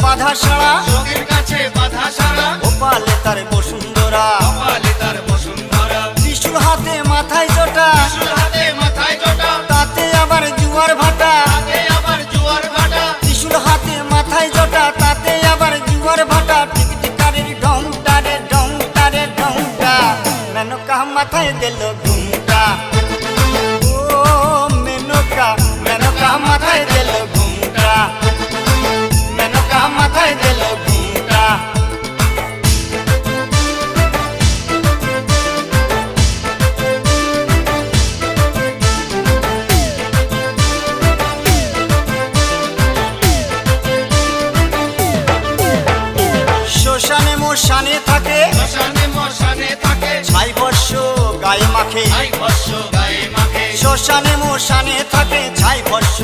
বাধা সারা, যোগীর কাছে বাধা সারা, গোপালে তার বসুন্ধরা, কপালে তার বসুন্ধরা। ত্রিশূল হাতে মাথায় জটা, ত্রিশূল হাতে মাথায় জটা, তাতে আবার জুয়ার ভাটা। হাতে আবার জোয়ার ভাটা। ত্রিশূল হাতে মাথায় জটা, তাতে আবার জুয়ার ভাটা। টিকটিকারের ঢংটা রে ঢংটা রে ঢংটা, মেনকা মাথায় দিল ঘুমটা। ও মেনকা, মেনকা মাথায় দিল ঘুমটা, মেনকা মাথায় দিল ঘুমটা। শ্মশানে মশানে থাকে, শ্মশানে মশানে থাকে, ছাই বর্ষ গায়ে মাখে। ছাই ভস্য গায়ে মাখে। শ্মশানে মশানে থাকে, ছাই বর্ষ